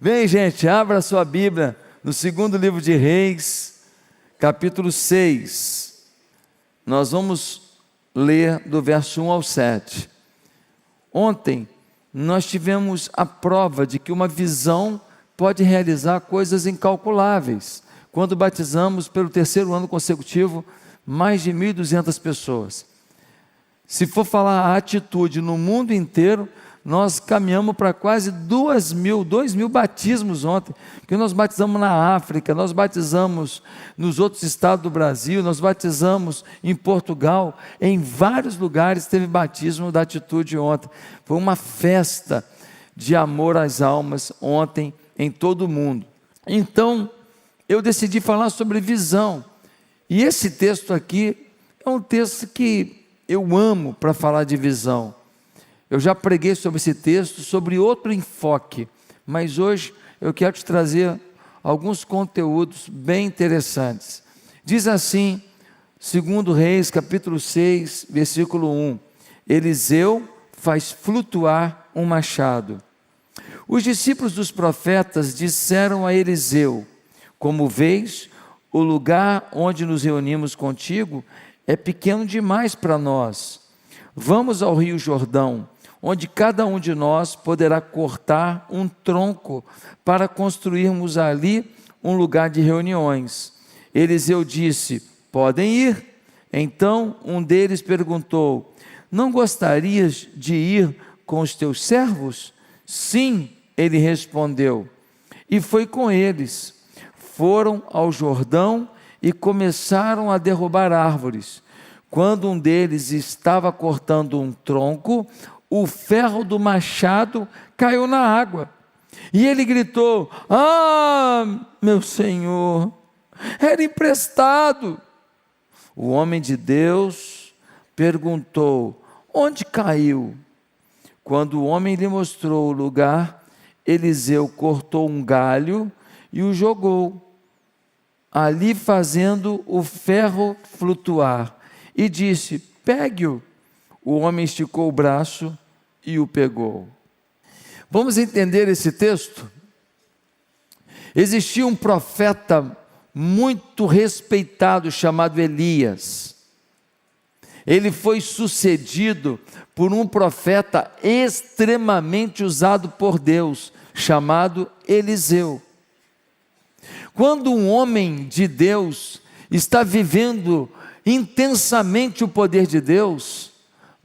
Vem, gente, abra a sua Bíblia no segundo livro de Reis, capítulo 6. Nós vamos ler do verso 1 ao 7. Ontem nós tivemos a prova de que uma visão pode realizar coisas incalculáveis. Quando batizamos pelo terceiro ano consecutivo, mais de 1.200 pessoas. Se for falar a atitude no mundo inteiro, nós caminhamos para quase 2.000 batismos ontem, porque nós batizamos na África, nós batizamos nos outros estados do Brasil, nós batizamos em Portugal, em vários lugares teve batismo da atitude ontem. Foi uma festa de amor às almas ontem em todo o mundo. Então, eu decidi falar sobre visão, e esse texto aqui é um texto que eu amo para falar de visão. Eu já preguei sobre esse texto, sobre outro enfoque, mas hoje eu quero te trazer alguns conteúdos bem interessantes. Diz assim, 2 Reis, capítulo 6, versículo 1, Eliseu faz flutuar um machado. Os discípulos dos profetas disseram a Eliseu: como vês, o lugar onde nos reunimos contigo é pequeno demais para nós. Vamos ao rio Jordão, onde cada um de nós poderá cortar um tronco para construirmos ali um lugar de reuniões. Eliseu disse: podem ir. Então um deles perguntou: não gostarias de ir com os teus servos? Sim, ele respondeu. E foi com eles. Foram ao Jordão e começaram a derrubar árvores. Quando um deles estava cortando um tronco, o ferro do machado caiu na água. E ele gritou: ah, meu senhor, era emprestado. O homem de Deus perguntou: onde caiu? Quando o homem lhe mostrou o lugar, Eliseu cortou um galho e o jogou ali, fazendo o ferro flutuar, e disse: pegue-o. O homem esticou o braço e o pegou. Vamos entender esse texto? Existia um profeta muito respeitado chamado Elias. Ele foi sucedido por um profeta extremamente usado por Deus, chamado Eliseu. Quando um homem de Deus está vivendo intensamente o poder de Deus,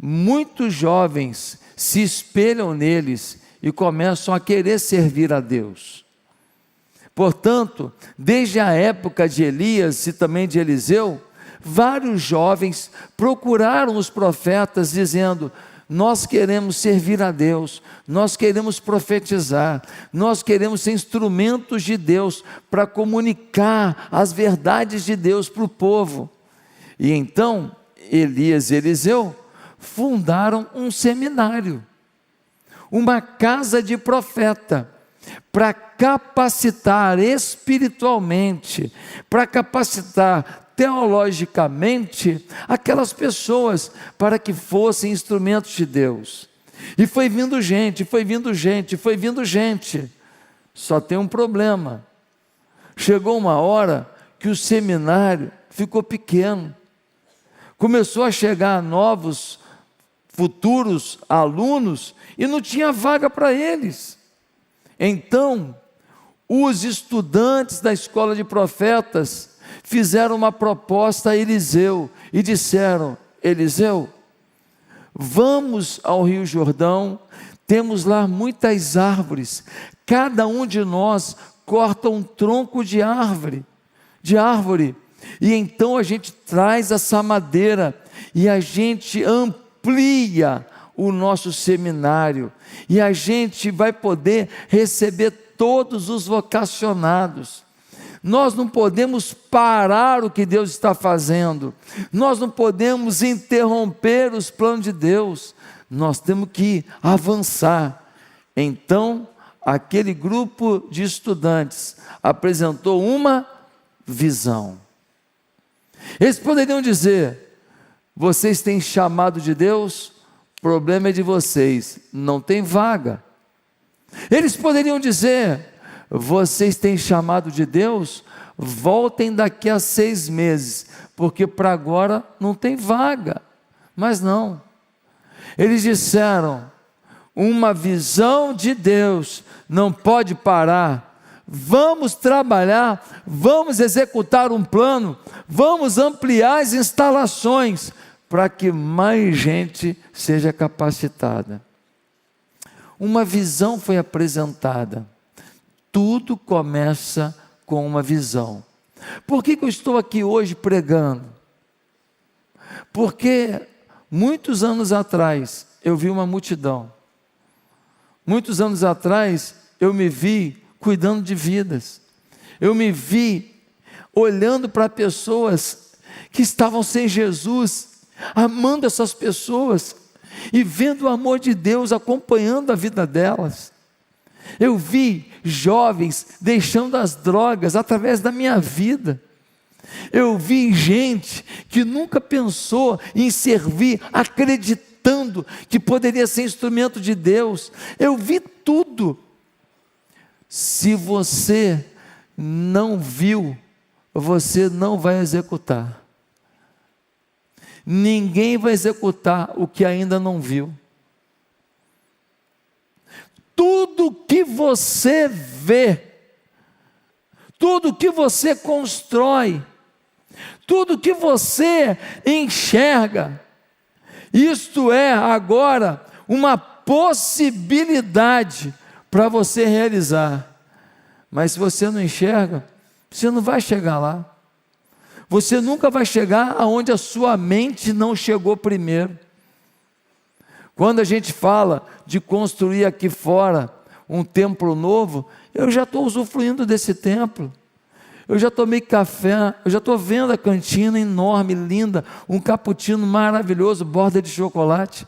muitos jovens se espelham neles e começam a querer servir a Deus. Portanto, desde a época de Elias e também de Eliseu, vários jovens procuraram os profetas dizendo: nós queremos servir a Deus, nós queremos profetizar, nós queremos ser instrumentos de Deus para comunicar as verdades de Deus para o povo. E então, Elias e Eliseu fundaram um seminário, uma casa de profeta, para capacitar espiritualmente, para capacitar teologicamente aquelas pessoas para que fossem instrumentos de Deus. E foi vindo gente, foi vindo gente, foi vindo gente. Só tem um problema. Chegou uma hora que o seminário ficou pequeno. Começou a chegar novos futuros alunos e não tinha vaga para eles. Então, os estudantes da escola de profetas fizeram uma proposta a Eliseu e disseram: Eliseu, vamos ao rio Jordão, temos lá muitas árvores, cada um de nós corta um tronco de árvore, e então a gente traz essa madeira e a gente amplia o nosso seminário, e a gente vai poder receber todos os vocacionados. Nós não podemos parar o que Deus está fazendo, nós não podemos interromper os planos de Deus, nós temos que avançar. Então, aquele grupo de estudantes apresentou uma visão. Eles poderiam dizer: vocês têm chamado de Deus, o problema é de vocês, não tem vaga. Eles poderiam dizer: vocês têm chamado de Deus? Voltem daqui a 6 meses, porque para agora não tem vaga. Mas não, eles disseram, uma visão de Deus não pode parar, vamos trabalhar, vamos executar um plano, vamos ampliar as instalações, para que mais gente seja capacitada. Uma visão foi apresentada, tudo começa com uma visão. Por que eu estou aqui hoje pregando? Porque muitos anos atrás eu vi uma multidão, muitos anos atrás eu me vi cuidando de vidas, eu me vi olhando para pessoas que estavam sem Jesus, amando essas pessoas e vendo o amor de Deus acompanhando a vida delas. Eu vi jovens deixando as drogas através da minha vida. Eu vi gente que nunca pensou em servir, acreditando que poderia ser instrumento de Deus. Eu vi tudo. Se você não viu, você não vai executar. Ninguém vai executar o que ainda não viu. Tudo que você vê, tudo que você constrói, tudo que você enxerga, isto é agora uma possibilidade para você realizar. Mas se você não enxerga, você não vai chegar lá. Você nunca vai chegar aonde a sua mente não chegou primeiro. Quando a gente fala de construir aqui fora um templo novo, eu já estou usufruindo desse templo. Eu já tomei café, eu já estou vendo a cantina enorme, linda, um cappuccino maravilhoso, borda de chocolate.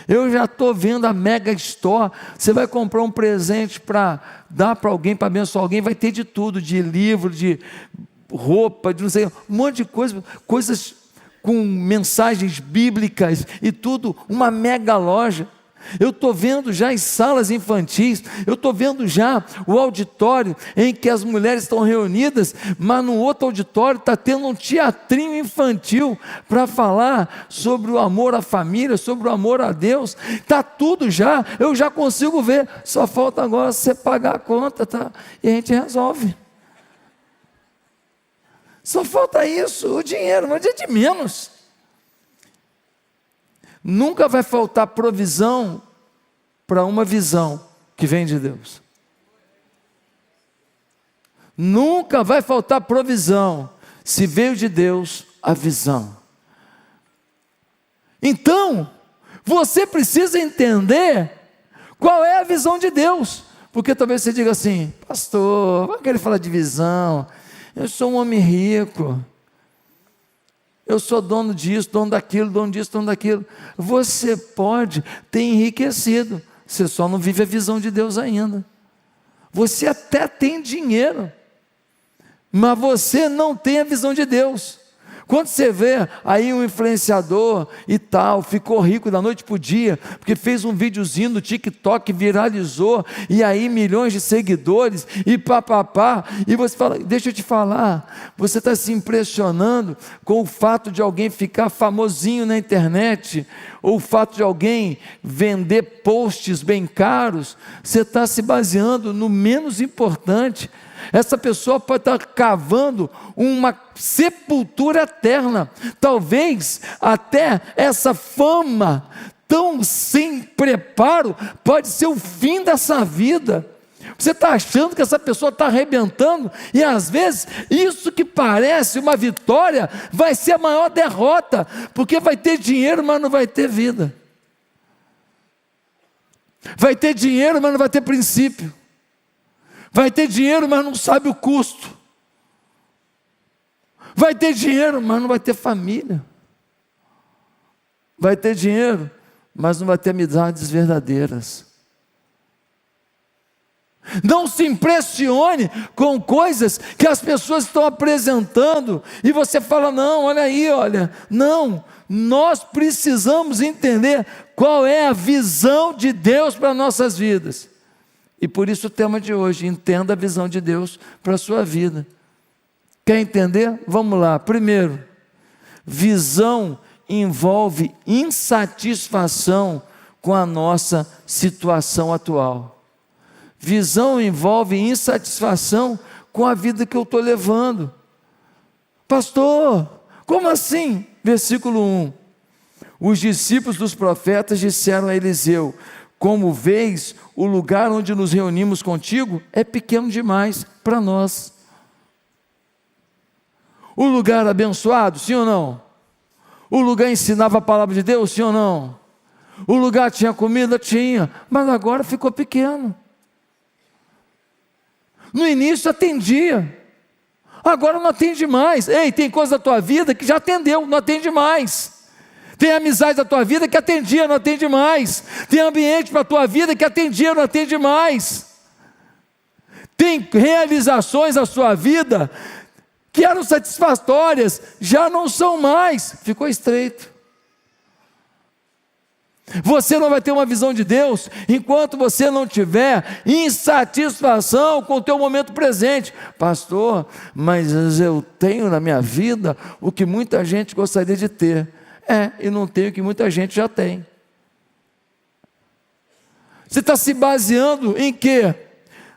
Eu já estou vendo a Mega Store. Você vai comprar um presente para dar para alguém, para abençoar alguém, vai ter de tudo, de livro, de roupa, de não sei, um monte de coisas com mensagens bíblicas e tudo, uma mega loja. Eu estou vendo já as salas infantis, eu estou vendo já o auditório em que as mulheres estão reunidas, mas no outro auditório está tendo um teatrinho infantil para falar sobre o amor à família, sobre o amor a Deus. Está tudo já, eu já consigo ver, só falta agora você pagar a conta, tá? E a gente resolve. Só falta isso, o dinheiro, mas é de menos. Nunca vai faltar provisão para uma visão que vem de Deus. Nunca vai faltar provisão se veio de Deus a visão. Então, você precisa entender qual é a visão de Deus. Porque talvez você diga assim, pastor, vai querer falar de visão? Eu sou um homem rico, eu sou dono disso, dono daquilo, dono disso, dono daquilo. Você pode ter enriquecido, você só não vive a visão de Deus ainda. Você até tem dinheiro, mas você não tem a visão de Deus. Quando você vê aí um influenciador e tal, ficou rico da noite para o dia, porque fez um videozinho no TikTok, viralizou, e aí milhões de seguidores, e papapá, e você fala, deixa eu te falar, você está se impressionando com o fato de alguém ficar famosinho na internet, ou o fato de alguém vender posts bem caros, você está se baseando no menos importante. Essa pessoa pode estar cavando uma sepultura eterna, talvez até essa fama tão sem preparo, pode ser o fim dessa vida. Você está achando que essa pessoa está arrebentando, e às vezes isso que parece uma vitória, vai ser a maior derrota, porque vai ter dinheiro, mas não vai ter vida. Vai ter dinheiro, mas não vai ter princípio. Vai ter dinheiro, mas não sabe o custo. Vai ter dinheiro, mas não vai ter família. Vai ter dinheiro, mas não vai ter amizades verdadeiras. Não se impressione com coisas que as pessoas estão apresentando, e você fala, não, olha aí, olha. Não, nós precisamos entender qual é a visão de Deus para nossas vidas. E por isso o tema de hoje, entenda a visão de Deus para a sua vida. Quer entender? Vamos lá. Primeiro, visão envolve insatisfação com a nossa situação atual. Visão envolve insatisfação com a vida que eu estou levando. Pastor, como assim? Versículo 1. Os discípulos dos profetas disseram a Eliseu: como vês, o lugar onde nos reunimos contigo é pequeno demais para nós. O lugar abençoado, sim ou não? O lugar ensinava a palavra de Deus, sim ou não? O lugar tinha comida? Tinha, mas agora ficou pequeno. No início atendia, agora não atende mais. Ei, tem coisa da tua vida que já atendeu, não atende mais. Tem amizade da tua vida que atendia, não atende mais. Tem ambiente para a tua vida que atendia, não atende mais. Tem realizações da sua vida que eram satisfatórias, já não são mais. Ficou estreito. Você não vai ter uma visão de Deus enquanto você não tiver insatisfação com o teu momento presente. Pastor, mas eu tenho na minha vida o que muita gente gostaria de ter. E não tem o que muita gente já tem. Você está se baseando em quê?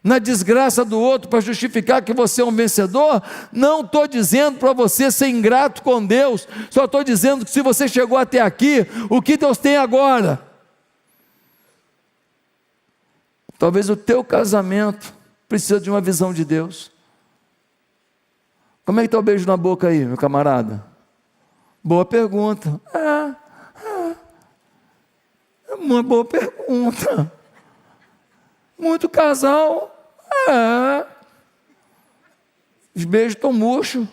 Na desgraça do outro para justificar que você é um vencedor? Não estou dizendo para você ser ingrato com Deus, só estou dizendo que se você chegou até aqui, o que Deus tem agora? Talvez o teu casamento precisa de uma visão de Deus. Como é que está o beijo na boca aí, meu camarada? Boa pergunta. É uma boa pergunta. Muito casal, os beijos estão murchos.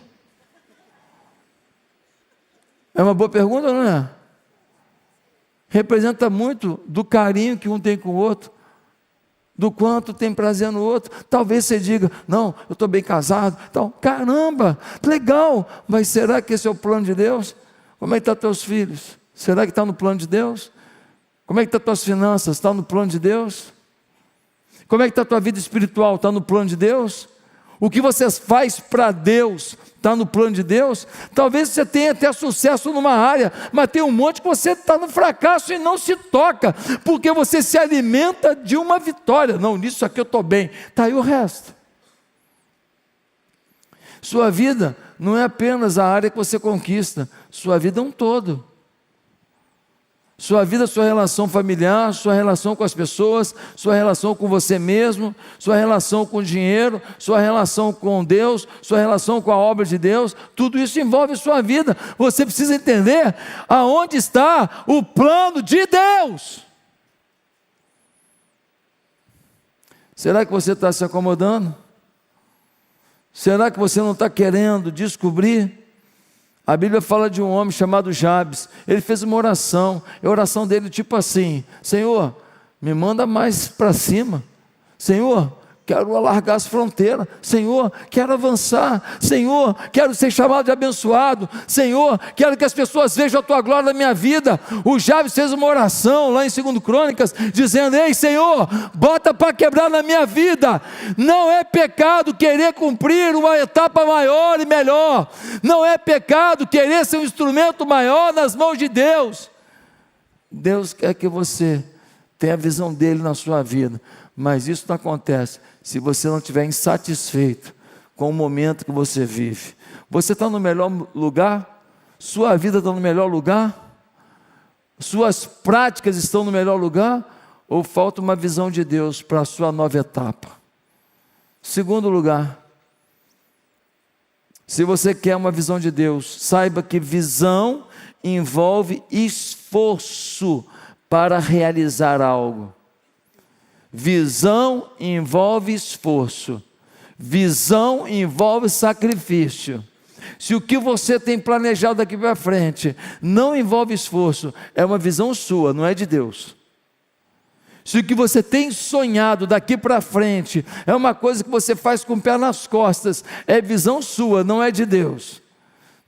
É uma boa pergunta, não é? Representa muito do carinho que um tem com o outro, do quanto tem prazer no outro. Talvez você diga: não, eu estou bem casado. Então, caramba, legal, mas será que esse é o plano de Deus? Como é que estão teus filhos? Será que está no plano de Deus? Como é que estão tuas finanças? Está no plano de Deus? Como é que está a tua vida espiritual? Está no plano de Deus? O que você faz para Deus está no plano de Deus? Talvez você tenha até sucesso numa área, mas tem um monte que você está no fracasso e não se toca, porque você se alimenta de uma vitória. Não, nisso aqui eu estou bem. Está aí o resto. Sua vida não é apenas a área que você conquista, sua vida é um todo. Sua vida, sua relação familiar, sua relação com as pessoas, sua relação com você mesmo, sua relação com o dinheiro, sua relação com Deus, sua relação com a obra de Deus, tudo isso envolve sua vida. Você precisa entender aonde está o plano de Deus. Será que você está se acomodando? Será que você não está querendo descobrir? A Bíblia fala de um homem chamado Jabes. Ele fez uma oração. A oração dele tipo assim: Senhor, me manda mais para cima. Senhor, quero alargar as fronteiras. Senhor, quero avançar. Senhor, quero ser chamado de abençoado. Senhor, quero que as pessoas vejam a tua glória na minha vida. O Jabes fez uma oração lá em 2 Crônicas, dizendo: ei, Senhor, bota para quebrar na minha vida. Não é pecado querer cumprir uma etapa maior e melhor. Não é pecado querer ser um instrumento maior nas mãos de Deus. Deus quer que você tenha a visão dele na sua vida, mas isso não acontece se você não estiver insatisfeito com o momento que você vive. Você está no melhor lugar? Sua vida está no melhor lugar? Suas práticas estão no melhor lugar? Ou falta uma visão de Deus para a sua nova etapa? Segundo lugar, se você quer uma visão de Deus, saiba que visão envolve esforço para realizar algo. Visão envolve esforço. Visão envolve sacrifício. Se o que você tem planejado daqui para frente não envolve esforço, é uma visão sua, não é de Deus. Se o que você tem sonhado daqui para frente é uma coisa que você faz com o pé nas costas, é visão sua, não é de Deus.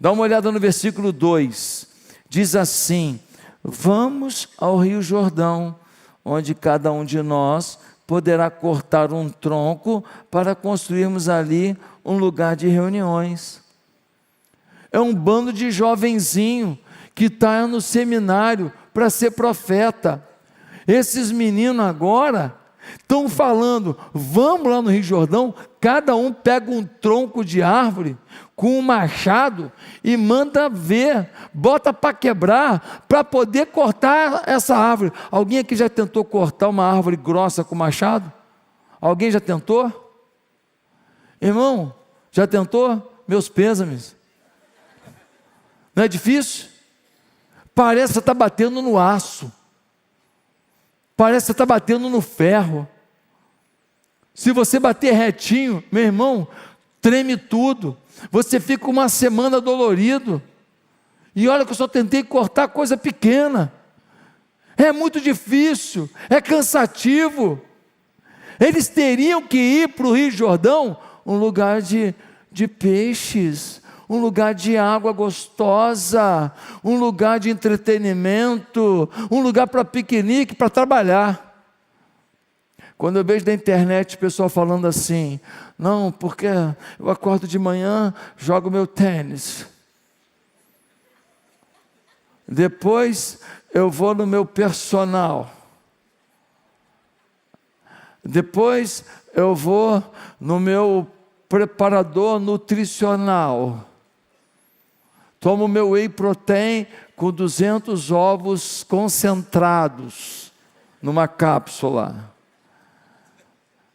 Dá uma olhada no versículo 2. Diz assim: vamos ao Rio Jordão, onde cada um de nós poderá cortar um tronco para construirmos ali um lugar de reuniões. É um bando de jovenzinho que está no seminário para ser profeta. Esses meninos agora estão falando, vamos lá no Rio Jordão, cada um pega um tronco de árvore com um machado e manda ver, bota para quebrar, para poder cortar essa árvore. Alguém aqui já tentou cortar uma árvore grossa com machado? Alguém já tentou? Irmão, já tentou? Meus pêsames. Não é difícil? Parece que está batendo no aço. Parece que está batendo no ferro. Se você bater retinho, meu irmão, treme tudo. Você fica uma semana dolorido. E olha que eu só tentei cortar coisa pequena. É muito difícil, é cansativo. Eles teriam que ir para o Rio Jordão, um lugar de peixes, um lugar de água gostosa, um lugar de entretenimento, um lugar para piquenique, para trabalhar. Quando eu vejo na internet o pessoal falando assim, não, porque eu acordo de manhã, jogo meu tênis, depois eu vou no meu personal, depois eu vou no meu preparador nutricional, tomo meu whey protein com 200 ovos concentrados numa cápsula.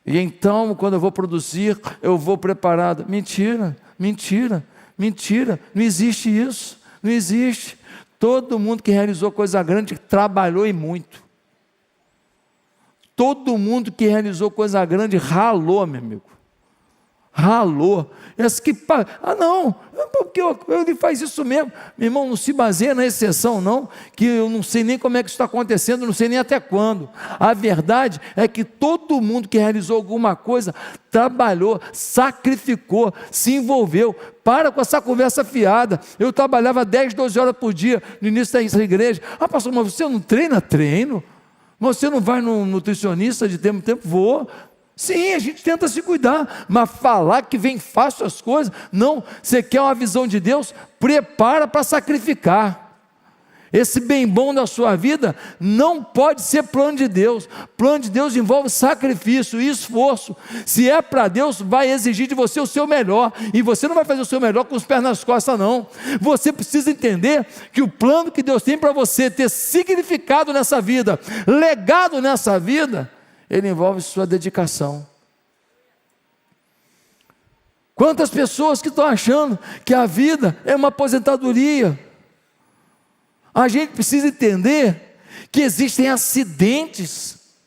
E então, quando eu vou produzir, eu vou preparado. Mentira, mentira, mentira. Não existe isso, não existe. Todo mundo que realizou coisa grande trabalhou e muito. Todo mundo que realizou coisa grande ralou, meu amigo. Ralou. Não, porque ele faz isso mesmo. Meu irmão, não se baseia na exceção não, que eu não sei nem como é que isso está acontecendo, não sei nem até quando. A verdade é que todo mundo que realizou alguma coisa, trabalhou, sacrificou, se envolveu. Para com essa conversa fiada. Eu trabalhava 10, 12 horas por dia no início dessa igreja. Pastor, mas você não treina? Treino. Mas você não vai no nutricionista de tempo em tempo? Vou. Sim, a gente tenta se cuidar, mas falar que vem fácil as coisas, não. Você quer uma visão de Deus? Prepara para sacrificar. Esse bem bom da sua vida não pode ser plano de Deus. Plano de Deus envolve sacrifício e esforço. Se é para Deus, vai exigir de você o seu melhor, e você não vai fazer o seu melhor com os pés nas costas não. Você precisa entender que o plano que Deus tem para você ter significado nessa vida, legado nessa vida, ele envolve sua dedicação. Quantas pessoas que estão achando que a vida é uma aposentadoria? A gente precisa entender que existem acidentes.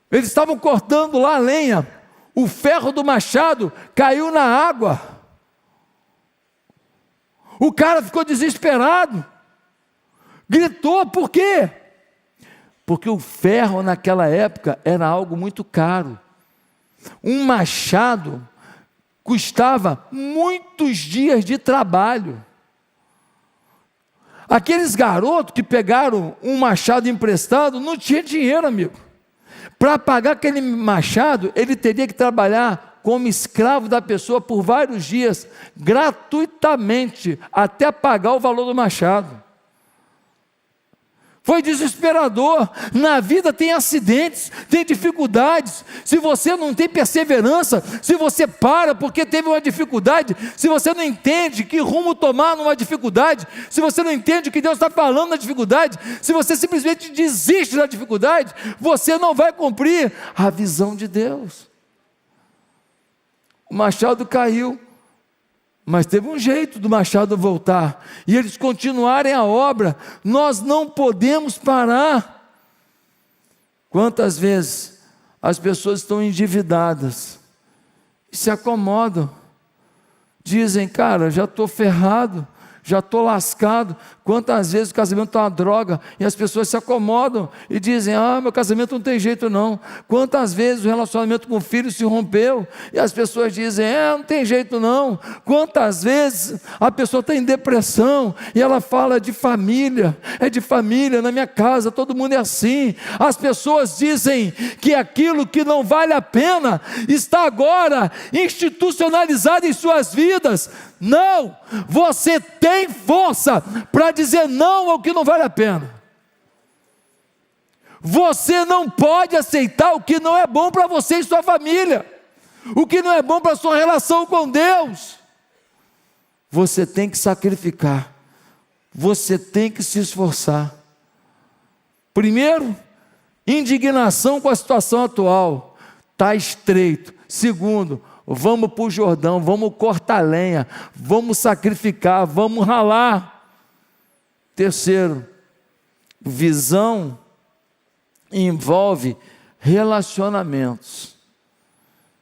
Eles estavam cortando lá a lenha, o ferro do machado caiu na água. O cara ficou desesperado, gritou, por quê? Porque o ferro naquela época era algo muito caro. Um machado custava muitos dias de trabalho. Aqueles garotos que pegaram um machado emprestado não tinha dinheiro, amigo. Para pagar aquele machado, ele teria que trabalhar como escravo da pessoa por vários dias, gratuitamente, até pagar o valor do machado. Foi desesperador. Na vida tem acidentes, tem dificuldades. Se você não tem perseverança, se você para porque teve uma dificuldade, se você não entende que rumo tomar numa dificuldade, se você não entende o que Deus está falando na dificuldade, se você simplesmente desiste da dificuldade, você não vai cumprir a visão de Deus. O machado caiu, mas teve um jeito do machado voltar, e eles continuarem a obra. Nós não podemos parar. Quantas vezes as pessoas estão endividadas e se acomodam, dizem, cara, já estou ferrado, já estou lascado. Quantas vezes o casamento está uma droga e as pessoas se acomodam e dizem: meu casamento não tem jeito não. Quantas vezes o relacionamento com o filho se rompeu e as pessoas dizem: não tem jeito não. Quantas vezes a pessoa está em depressão e ela fala de família, na minha casa todo mundo é assim. As pessoas dizem que aquilo que não vale a pena está agora institucionalizado em suas vidas. Não, você tem força para dizer não ao que não vale a pena. Você não pode aceitar o que não é bom para você e sua família, o que não é bom para a sua relação com Deus. Você tem que sacrificar, você tem que se esforçar. Primeiro, indignação com a situação atual, está estreito. Segundo, vamos para o Jordão, vamos cortar lenha, vamos sacrificar, vamos ralar. Terceiro, visão envolve relacionamentos.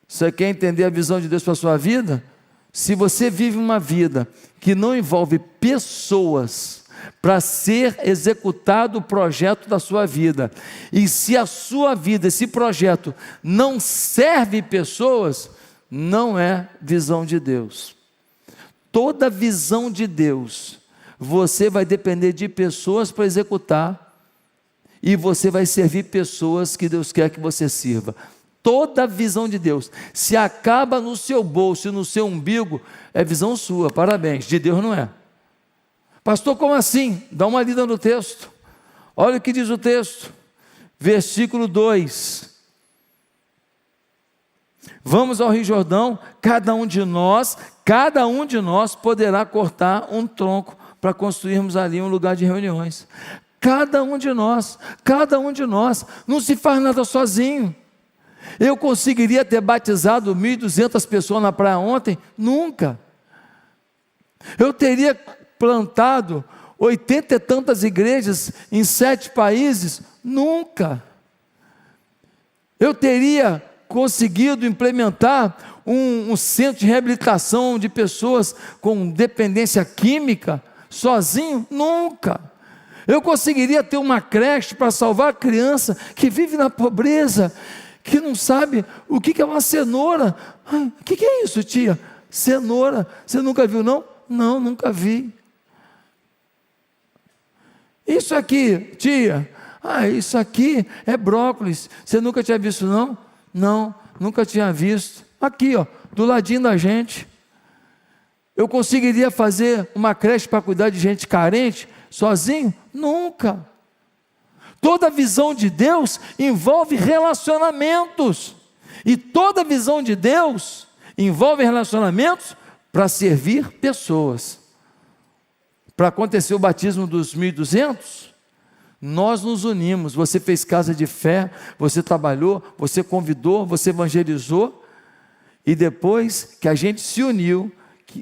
Você quer entender a visão de Deus para a sua vida? Se você vive uma vida que não envolve pessoas para ser executado o projeto da sua vida, e se a sua vida, esse projeto não serve pessoas, não é visão de Deus. Toda visão de Deus, você vai depender de pessoas para executar, e você vai servir pessoas que Deus quer que você sirva. Toda visão de Deus, se acaba no seu bolso e no seu umbigo, é visão sua, parabéns, de Deus não é. Pastor, como assim? Dá uma lida no texto, olha o que diz o texto, versículo 2, vamos ao Rio Jordão, cada um de nós poderá cortar um tronco, para construirmos ali um lugar de reuniões. Cada um de nós, não se faz nada sozinho. Eu conseguiria ter batizado 1.200 pessoas na praia ontem? Nunca. Eu teria plantado 80 e tantas igrejas em 7 países? Nunca. Eu teria conseguido implementar um centro de reabilitação de pessoas com dependência química sozinho? Nunca. Eu conseguiria ter uma creche para salvar a criança que vive na pobreza, que não sabe o que é uma cenoura? O que é isso, tia? Cenoura, você nunca viu não? Não, nunca vi. Isso aqui, tia, isso aqui é brócolis, você nunca tinha visto não? Não, nunca tinha visto. Aqui, do ladinho da gente. Eu conseguiria fazer uma creche para cuidar de gente carente sozinho? Nunca. Toda visão de Deus envolve relacionamentos, e toda visão de Deus envolve relacionamentos para servir pessoas. Para acontecer o batismo dos 1.200, nós nos unimos, você fez casa de fé, você trabalhou, você convidou, você evangelizou, e depois que a gente se uniu,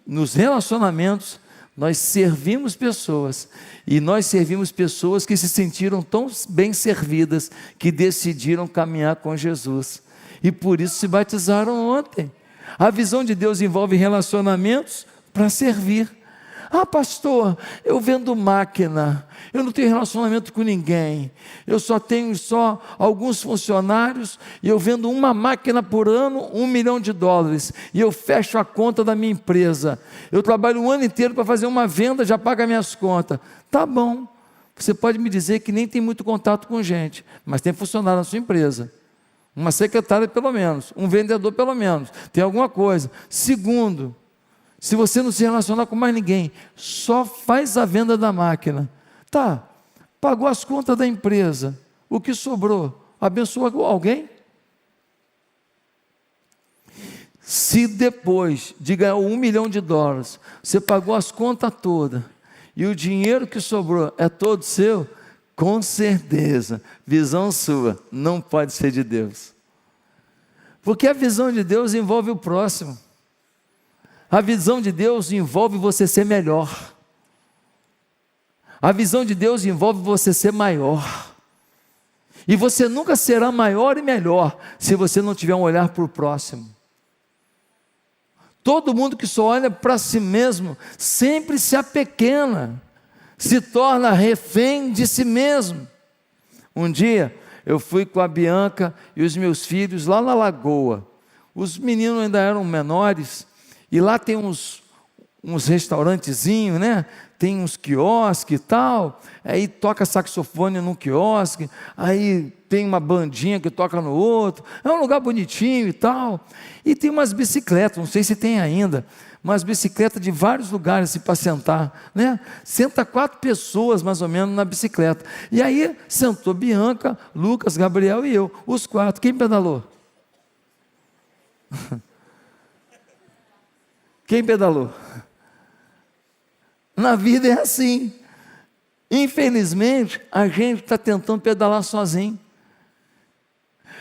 nos relacionamentos, nós servimos pessoas, e nós servimos pessoas que se sentiram tão bem servidas, que decidiram caminhar com Jesus, e por isso se batizaram ontem. A visão de Deus envolve relacionamentos para servir. Pastor, eu vendo máquina, eu não tenho relacionamento com ninguém, eu só tenho alguns funcionários, e eu vendo uma máquina por ano, $1 milhão, e eu fecho a conta da minha empresa, eu trabalho o ano inteiro para fazer uma venda, já paga minhas contas. Tá bom, você pode me dizer que nem tem muito contato com gente, mas tem funcionário na sua empresa, uma secretária pelo menos, um vendedor pelo menos, tem alguma coisa. Segundo, se você não se relacionar com mais ninguém, só faz a venda da máquina, pagou as contas da empresa, o que sobrou, abençoa alguém? Se depois de ganhar $1 milhão, você pagou as contas todas, e o dinheiro que sobrou é todo seu, com certeza, visão sua, não pode ser de Deus, porque a visão de Deus envolve o próximo. A visão de Deus envolve você ser melhor. A visão de Deus envolve você ser maior. E você nunca será maior e melhor se você não tiver um olhar para o próximo. Todo mundo que só olha para si mesmo sempre se apequena, se torna refém de si mesmo. Um dia eu fui com a Bianca e os meus filhos lá na Lagoa. Os meninos ainda eram menores e lá tem uns restaurantezinhos, né? Tem uns quiosques e tal, aí toca saxofone num quiosque, aí tem uma bandinha que toca no outro, é um lugar bonitinho e tal, e tem umas bicicletas, não sei se tem ainda, umas bicicletas de vários lugares assim, para sentar, né? Senta 4 pessoas mais ou menos na bicicleta, e aí sentou Bianca, Lucas, Gabriel e eu, os 4, quem pedalou? Quem pedalou? Na vida é assim, infelizmente a gente está tentando pedalar sozinho.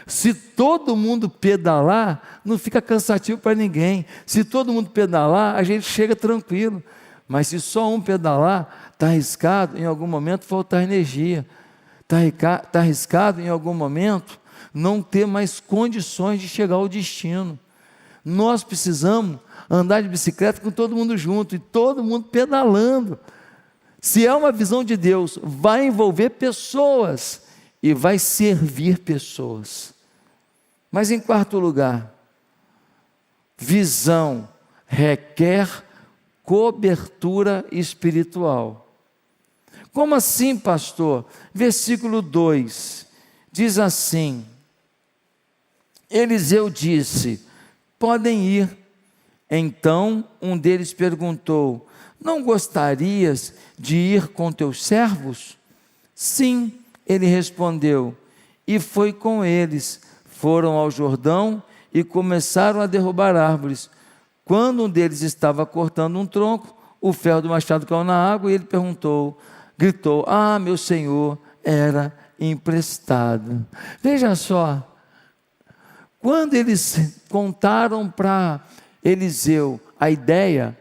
Se todo mundo pedalar, não fica cansativo para ninguém. Se todo mundo pedalar, a gente chega tranquilo. Mas se só um pedalar, está arriscado em algum momento faltar energia. Está arriscado em algum momento não ter mais condições de chegar ao destino. Nós precisamos andar de bicicleta com todo mundo junto e todo mundo pedalando. Se é uma visão de Deus, vai envolver pessoas e vai servir pessoas. Mas em quarto lugar, visão requer cobertura espiritual. Como assim, pastor? Versículo 2 diz assim: Eliseu disse: podem ir. Então um deles perguntou: não gostarias de ir com teus servos? Sim, ele respondeu, e foi com eles. Foram ao Jordão e começaram a derrubar árvores. Quando um deles estava cortando um tronco, o ferro do machado caiu na água e ele gritou: ah, meu senhor, era emprestado. Veja só, quando eles contaram para Eliseu a ideia,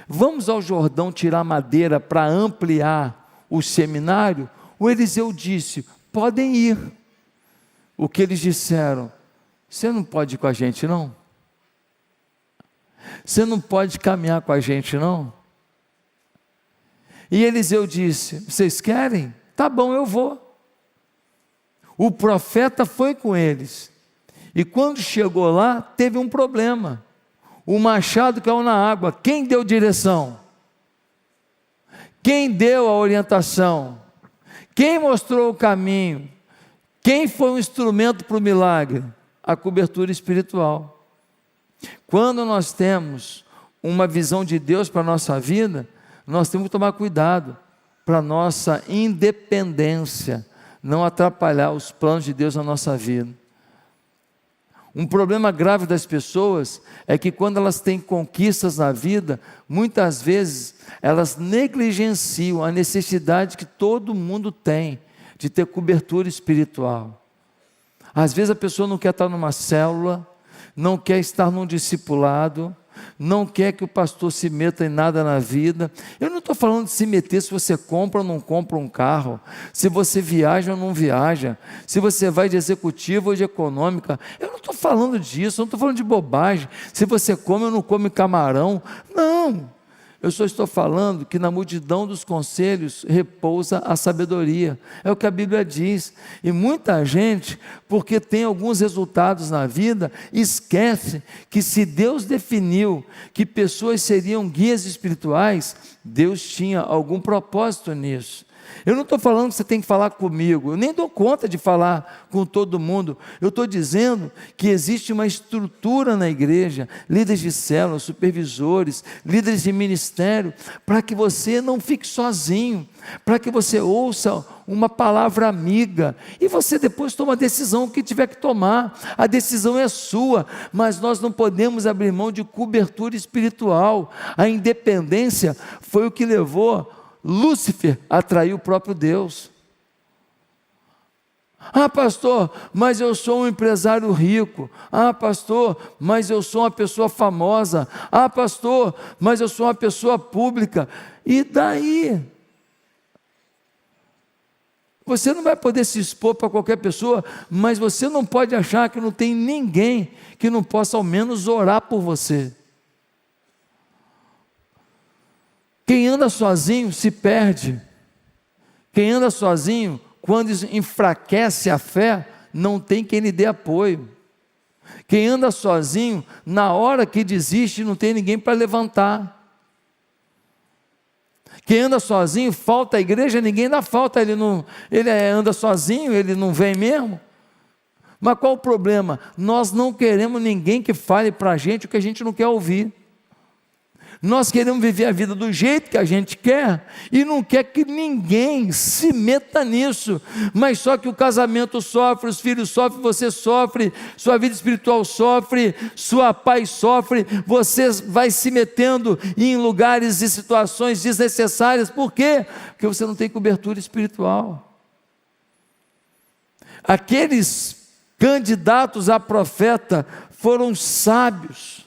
vamos ao Jordão tirar madeira para ampliar o seminário, o Eliseu disse: podem ir. O que eles disseram: você não pode ir com a gente não? Você não pode caminhar com a gente não? E Eliseu disse: vocês querem? Tá bom, eu vou. O profeta foi com eles, e quando chegou lá, teve um problema. O machado caiu na água. Quem deu direção? Quem deu a orientação? Quem mostrou o caminho? Quem foi o instrumento para o milagre? A cobertura espiritual. Quando nós temos uma visão de Deus para a nossa vida, nós temos que tomar cuidado para a nossa independência não atrapalhar os planos de Deus na nossa vida. Um problema grave das pessoas é que quando elas têm conquistas na vida, muitas vezes elas negligenciam a necessidade que todo mundo tem de ter cobertura espiritual. Às vezes a pessoa não quer estar numa célula, não quer estar num discipulado, não quer que o pastor se meta em nada na vida. Eu não estou falando de se meter se você compra ou não compra um carro, se você viaja ou não viaja, se você vai de executiva ou de econômica. Eu não estou falando disso, eu não estou falando de bobagem, se você come ou não come camarão. Não, eu só estou falando que na multidão dos conselhos repousa a sabedoria, é o que a Bíblia diz. E muita gente, porque tem alguns resultados na vida, esquece que se Deus definiu que pessoas seriam guias espirituais, Deus tinha algum propósito nisso. Eu não estou falando que você tem que falar comigo, eu nem dou conta de falar com todo mundo. Eu estou dizendo que existe uma estrutura na igreja, líderes de célula, supervisores, líderes de ministério, para que você não fique sozinho, para que você ouça uma palavra amiga, e você depois toma a decisão que tiver que tomar. A decisão é sua, mas nós não podemos abrir mão de cobertura espiritual. A independência foi o que levou Lúcifer atraiu o próprio Deus. Ah, pastor, mas eu sou um empresário rico. Ah, pastor, mas eu sou uma pessoa famosa. Ah, pastor, mas eu sou uma pessoa pública. E daí? Você não vai poder se expor para qualquer pessoa, mas você não pode achar que não tem ninguém que não possa ao menos orar por você. Quem anda sozinho se perde. Quem anda sozinho, quando enfraquece a fé, não tem quem lhe dê apoio. Quem anda sozinho, na hora que desiste, não tem ninguém para levantar. Quem anda sozinho, falta a igreja, ninguém dá falta, ele anda sozinho, ele não vem mesmo. Mas qual o problema? Nós não queremos ninguém que fale para a gente o que a gente não quer ouvir. Nós queremos viver a vida do jeito que a gente quer e não quer que ninguém se meta nisso. Mas só que o casamento sofre, os filhos sofrem, você sofre, sua vida espiritual sofre, sua paz sofre, você vai se metendo em lugares e situações desnecessárias. Por quê? Porque você não tem cobertura espiritual. Aqueles candidatos a profeta foram sábios.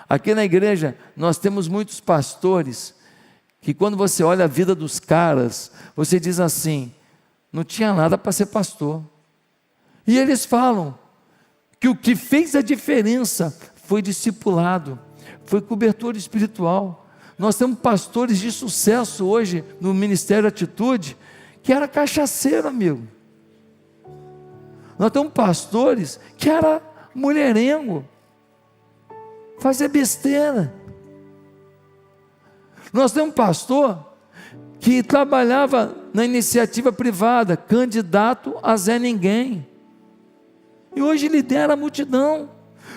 Aqui na igreja nós temos muitos pastores que quando você olha a vida dos caras, você diz assim, não tinha nada para ser pastor. E eles falam que o que fez a diferença foi discipulado, foi cobertura espiritual. Nós temos pastores de sucesso hoje no Ministério Atitude, que era cachaceiro, amigo. Nós temos pastores que era mulherengo, fazia besteira. Nós temos um pastor que trabalhava na iniciativa privada, candidato a Zé Ninguém, e hoje lidera a multidão.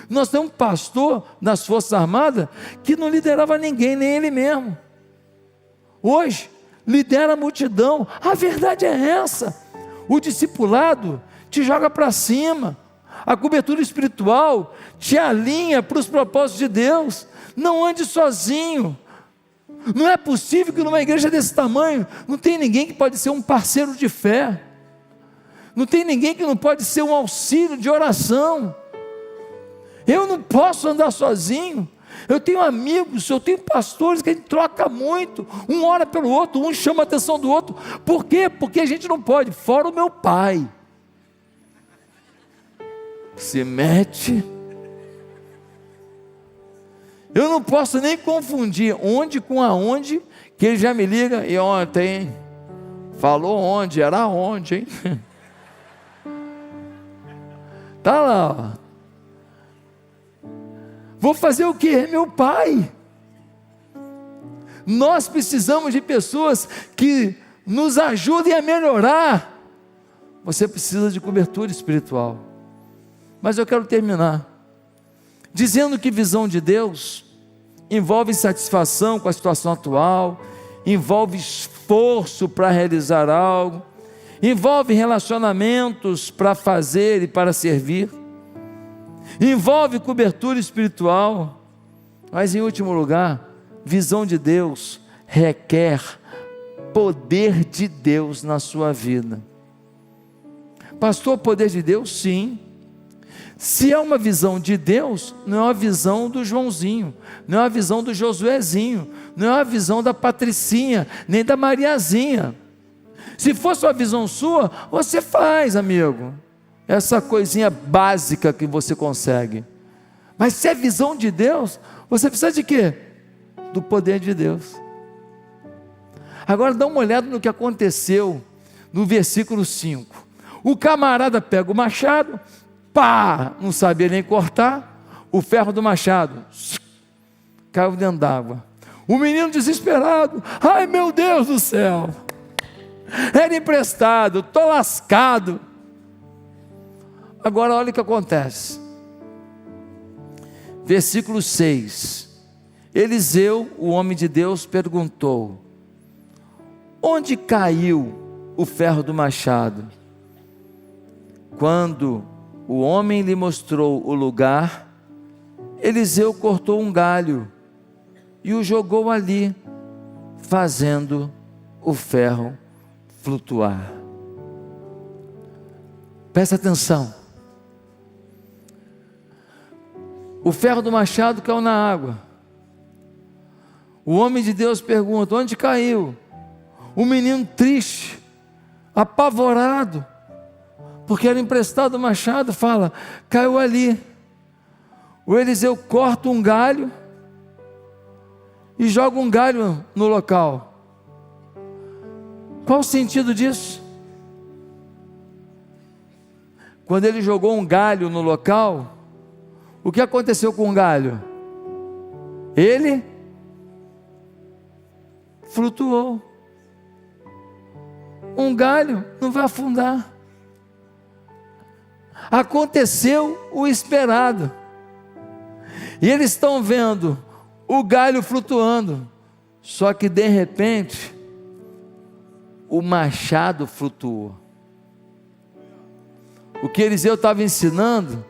Nós temos um pastor nas Forças Armadas que não liderava ninguém, nem ele mesmo. Hoje lidera a multidão. A verdade é essa. O discipulado te joga para cima. A cobertura espiritual te alinha para os propósitos de Deus. Não ande sozinho. Não é possível que numa igreja desse tamanho não tem ninguém que pode ser um parceiro de fé. Não tem ninguém que não pode ser um auxílio de oração. Eu não posso andar sozinho. Eu tenho amigos, eu tenho pastores que a gente troca muito. Um ora pelo outro, um chama a atenção do outro. Por quê? Porque a gente não pode. Fora o meu pai. Se mete. Eu não posso nem confundir onde com aonde, que ele já me liga. E ontem, falou onde, era onde, hein? Tá lá, ó. Vou fazer o quê? Meu pai. Nós precisamos de pessoas que nos ajudem a melhorar. Você precisa de cobertura espiritual. Mas eu quero terminar dizendo que visão de Deus envolve satisfação com a situação atual, envolve esforço para realizar algo, envolve relacionamentos para fazer e para servir, envolve cobertura espiritual, mas em último lugar, visão de Deus requer poder de Deus na sua vida. Pastor, poder de Deus? Sim. Se é uma visão de Deus, não é uma visão do Joãozinho, não é uma visão do Josuezinho, não é uma visão da Patricinha, nem da Mariazinha. Se fosse uma visão sua, você faz, amigo, essa coisinha básica que você consegue. Mas se é visão de Deus, você precisa de quê? Do poder de Deus. Agora dá uma olhada no que aconteceu no versículo 5. O camarada pega o machado, pá, não sabia nem cortar, o ferro do machado caiu dentro d'água. O menino desesperado, ai meu Deus do céu, era emprestado, estou lascado. Agora olha o que acontece, versículo 6, Eliseu, o homem de Deus, perguntou, onde caiu o ferro do machado? Quando o homem lhe mostrou o lugar, Eliseu cortou um galho e o jogou ali, fazendo o ferro flutuar. Presta atenção. O ferro do machado caiu na água. O homem de Deus pergunta, onde caiu? O menino triste, apavorado, porque era emprestado o machado, fala, caiu ali. O Eliseu corta um galho e joga um galho no local. Qual o sentido disso? Quando ele jogou um galho no local, o que aconteceu com o galho? Ele flutuou. Um galho não vai afundar. Aconteceu o esperado. E eles estão vendo o galho flutuando. Só que de repente, o machado flutuou. O que Eliseu estava ensinando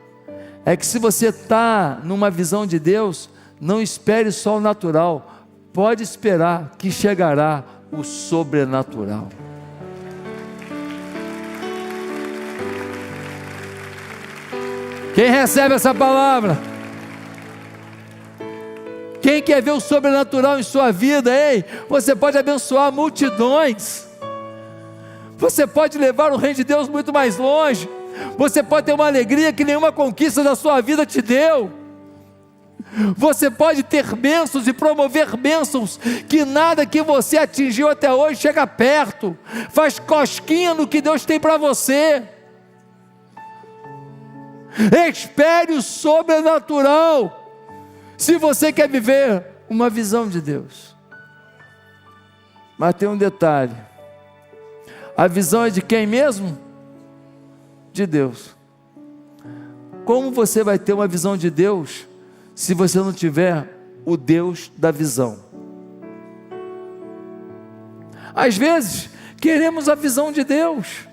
é que se você está numa visão de Deus, não espere só o natural, pode esperar que chegará o sobrenatural. Quem recebe essa palavra? Quem quer ver o sobrenatural em sua vida? Ei, você pode abençoar multidões, você pode levar o reino de Deus muito mais longe, você pode ter uma alegria que nenhuma conquista da sua vida te deu, você pode ter bênçãos e promover bênçãos que nada que você atingiu até hoje chega perto, faz cosquinha no que Deus tem para você. Espere o sobrenatural, se você quer viver uma visão de Deus. Mas tem um detalhe: a visão é de quem mesmo? De Deus. Como você vai ter uma visão de Deus se você não tiver o Deus da visão? Às vezes queremos a visão de Deus,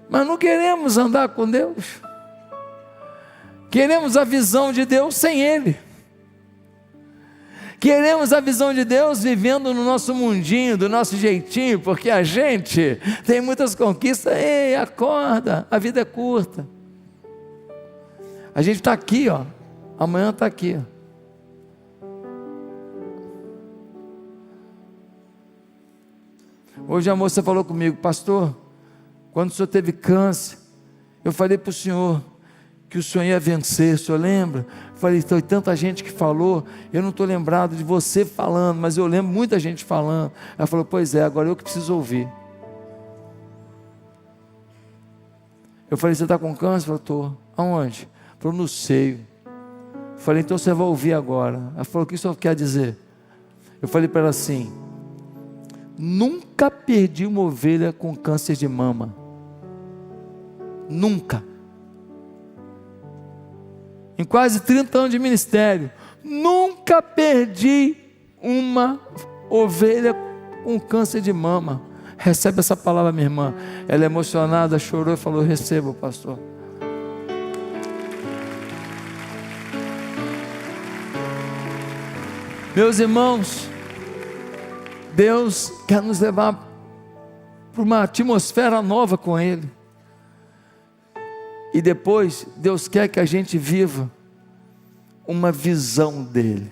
mas não queremos andar com Deus. Queremos a visão de Deus sem Ele. Queremos a visão de Deus vivendo no nosso mundinho, do nosso jeitinho, porque a gente tem muitas conquistas. Ei, acorda, a vida é curta. A gente está aqui, ó. Amanhã está aqui. Hoje a moça falou comigo: pastor, quando o senhor teve câncer, eu falei para o senhor que o senhor ia vencer, o senhor lembra? Eu falei: foi tanta gente que falou, eu não estou lembrado de você falando, mas eu lembro muita gente falando. Ela falou: pois é, agora eu que preciso ouvir. Eu falei: você está com câncer? Ela falou: estou. Aonde? Ela falou: no seio. Eu falei: então você vai ouvir agora. Ela falou: o que o senhor quer dizer? Eu falei para ela assim: nunca perdi uma ovelha com câncer de mama. Nunca. Em quase 30 anos de ministério, nunca perdi uma ovelha com câncer de mama. Recebe essa palavra, minha irmã. Ela emocionada, chorou e falou: receba, pastor. Meus irmãos, Deus quer nos levar para uma atmosfera nova com Ele. E depois, Deus quer que a gente viva uma visão dEle.